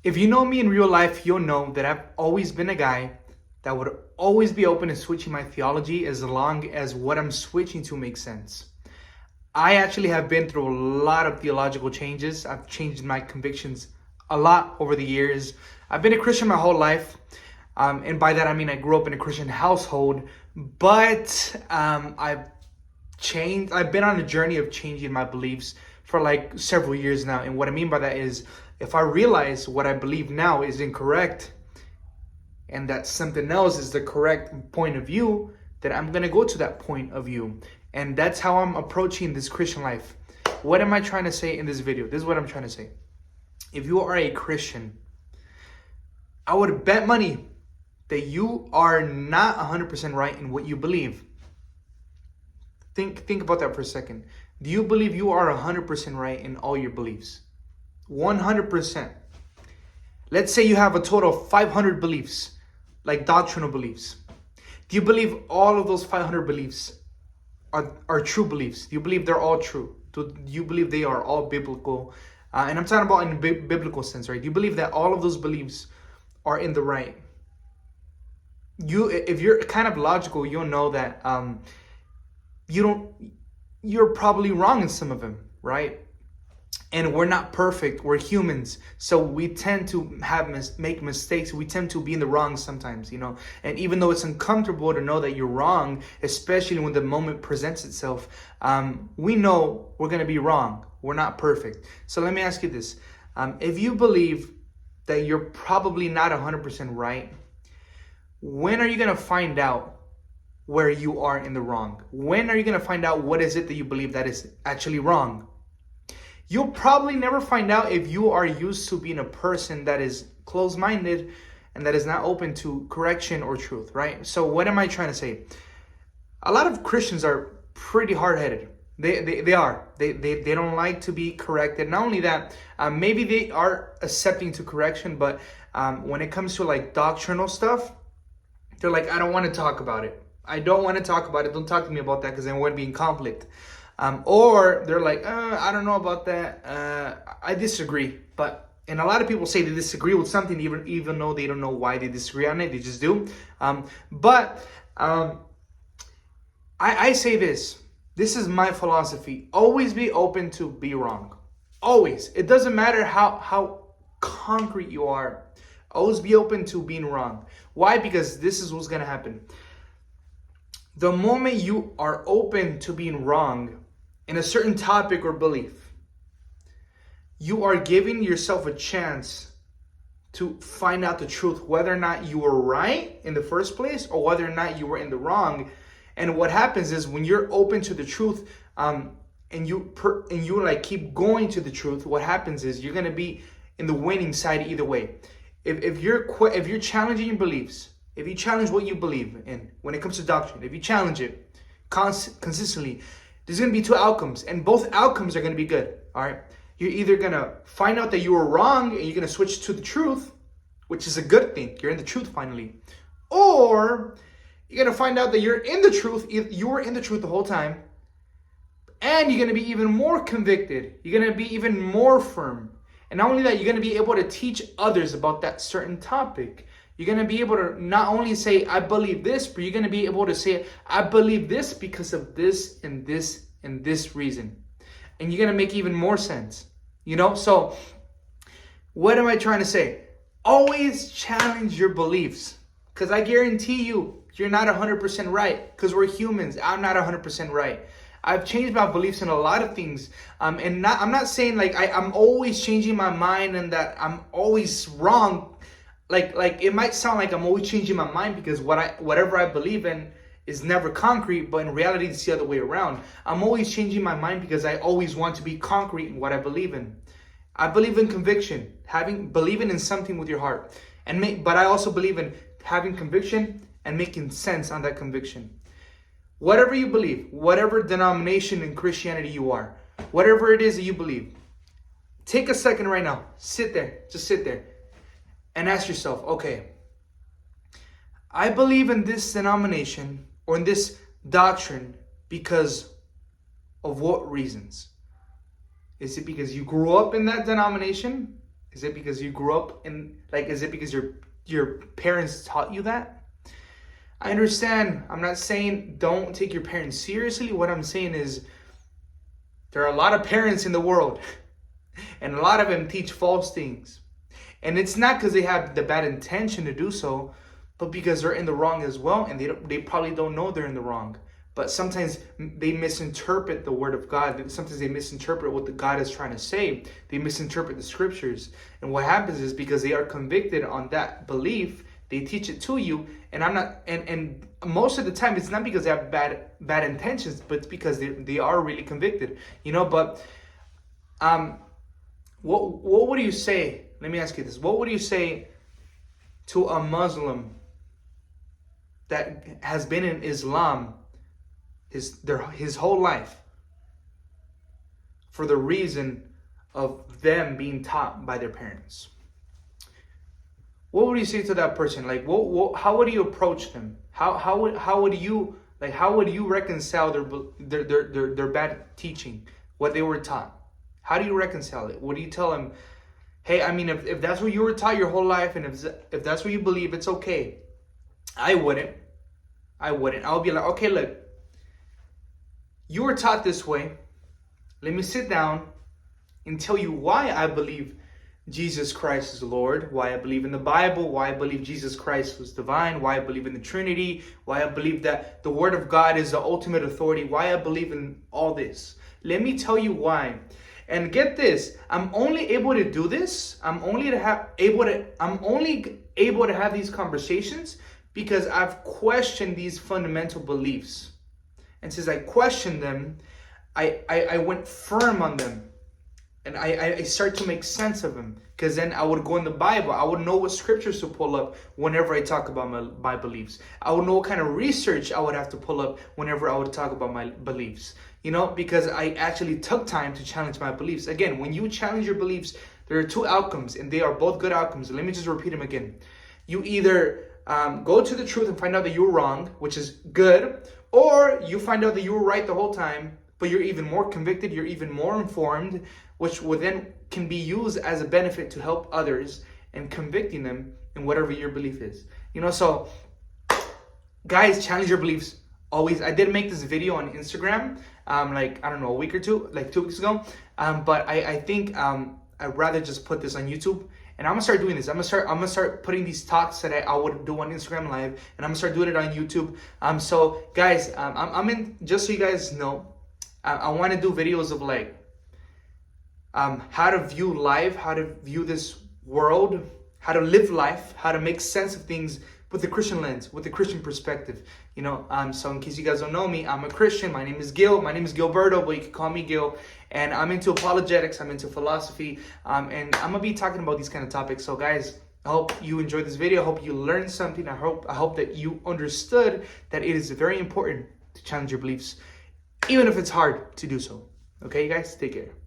If you know me in real life, you'll know that I've always been a guy that would always be open to switching my theology as long as what I'm switching to makes sense. I actually have been through a lot of theological changes. I've changed my convictions a lot over the years. I've been a Christian my whole life. And by that, I mean I grew up in a Christian household, but I've been on a journey of changing my beliefs for like several years now. And what I mean by that is if I realize what I believe now is incorrect and that something else is the correct point of view, then I'm going to go to that point of view. And that's how I'm approaching this Christian life. What am I trying to say in this video? This is what I'm trying to say. If you are a Christian, I would bet money that you are not 100% right in what you believe. Think about that for a second. Do you believe you are 100% right in all your beliefs? 100%. Let's say you have a total of 500 beliefs, like doctrinal beliefs. Do you believe all of those 500 beliefs are true beliefs? Do you believe they're all true? Do you believe they are all biblical? And I'm talking about in a biblical sense, right? Do you believe that all of those beliefs are in the right? If you're kind of logical, you'll know that you're probably wrong in some of them, right? And we're not perfect. We're humans, so we tend to make mistakes. We tend to be in the wrong sometimes, And even though it's uncomfortable to know that you're wrong, especially when the moment presents itself, we know we're going to be wrong. We're not perfect. So let me ask you this: if you believe that you're probably not 100% right, when are you going to find out where you are in the wrong? When are you going to find out what is it that you believe that is actually wrong? You'll probably never find out if you are used to being a person that is closed-minded and that is not open to correction or truth, right? So what am I trying to say? A lot of Christians are pretty hard-headed. They are. They don't like to be corrected. Not only that, maybe they are accepting to correction, but when it comes to like doctrinal stuff, they're like, I don't want to talk about it. I don't want to talk about it. Don't talk to me about that because then we're going to be in conflict. Or they're like, I don't know about that. I disagree. And a lot of people say they disagree with something even though they don't know why they disagree on it. They just do. I say this. This is my philosophy. Always be open to be wrong. Always. It doesn't matter how concrete you are. Always be open to being wrong. Why? Because this is what's going to happen. The moment you are open to being wrong in a certain topic or belief, you are giving yourself a chance to find out the truth, whether or not you were right in the first place or whether or not you were in the wrong. And what happens is when you're open to the truth, and you like keep going to the truth, what happens is you're going to be in the winning side either way. If you're challenging your beliefs, if you challenge what you believe in when it comes to doctrine, if you challenge it consistently, there's going to be two outcomes, and both outcomes are going to be good. All right, you're either going to find out that you were wrong and you're going to switch to the truth, which is a good thing. You're in the truth finally, or you're going to find out that you're in the truth. You were in the truth the whole time, and you're going to be even more convicted. You're going to be even more firm. And not only that, you're going to be able to teach others about that certain topic. You're going to be able to not only say, I believe this, but you're going to be able to say, I believe this because of this and this and this reason. And you're going to make even more sense. So what am I trying to say? Always challenge your beliefs. Because I guarantee you're not 100% right. Because we're humans. I'm not 100% right. I've changed my beliefs in a lot of things. I'm not saying like I'm always changing my mind and that I'm always wrong. Like it might sound like I'm always changing my mind because whatever I believe in is never concrete, but in reality it's the other way around. I'm always changing my mind because I always want to be concrete in what I believe in. I believe in conviction, believing in something with your heart, but I also believe in having conviction and making sense on that conviction. Whatever you believe, whatever denomination in Christianity you are, whatever it is that you believe, take a second right now. Just sit there and ask yourself, okay, I believe in this denomination or in this doctrine because of what reasons? Is it because you grew up in that denomination Is it because you grew up in, like, is it because your parents taught you that? I understand. I'm not saying don't take your parents seriously. What I'm saying is there are a lot of parents in the world, and a lot of them teach false things. And it's not because they have the bad intention to do so, but because they're in the wrong as well, and they probably don't know they're in the wrong. But sometimes they misinterpret the word of God. Sometimes they misinterpret what the God is trying to say. They misinterpret the scriptures. And what happens is because they are convicted on that belief, they teach it to you. And I'm not, and most of the time it's not because they have bad intentions, but it's because they are really convicted. But what would you say? Let me ask you this. What would you say to a Muslim that has been in Islam his whole life for the reason of them being taught by their parents? What would you say to that person? Like, how would you approach them? How would you reconcile their bad teaching, what they were taught? How do you reconcile it? What do you tell them? Hey, I mean, if that's what you were taught your whole life, and if that's what you believe, it's okay. I wouldn't. I would be like, okay, look, you were taught this way. Let me sit down and tell you why I believe Jesus Christ is Lord, why I believe in the Bible, why I believe Jesus Christ was divine, why I believe in the Trinity, why I believe that the Word of God is the ultimate authority, why I believe in all this. Let me tell you why. And get this, I'm only able to do this, I'm only able to have these conversations because I've questioned these fundamental beliefs. And since I questioned them, I went firm on them. And I start to make sense of them. Because then I would go in the Bible. I would know what scriptures to pull up whenever I talk about my beliefs. I would know what kind of research I would have to pull up whenever I would talk about my beliefs. Because I actually took time to challenge my beliefs. Again, when you challenge your beliefs, there are two outcomes. And they are both good outcomes. Let me just repeat them again. You either go to the truth and find out that you were wrong, which is good. Or you find out that you were right the whole time, but you're even more convicted, you're even more informed, which will then can be used as a benefit to help others and convicting them in whatever your belief is. So guys, challenge your beliefs always. I did make this video on Instagram, a week or two, like 2 weeks ago. But I think I'd rather just put this on YouTube. And I'm gonna start doing this. I'm gonna start putting these talks that I would do on Instagram Live, and I'm gonna start doing it on YouTube. So guys, I'm in. Just so you guys know, I want to do videos of like how to view life, how to view this world, how to live life, how to make sense of things with the Christian lens, with the Christian perspective. So in case you guys don't know me, I'm a Christian. My name is Gil. My name is Gilberto, but you can call me Gil. And I'm into apologetics. I'm into philosophy. And I'm gonna be talking about these kind of topics. So guys, I hope you enjoyed this video. I hope you learned something. I hope that you understood that it is very important to challenge your beliefs, even if it's hard to do so. Okay, you guys, take care.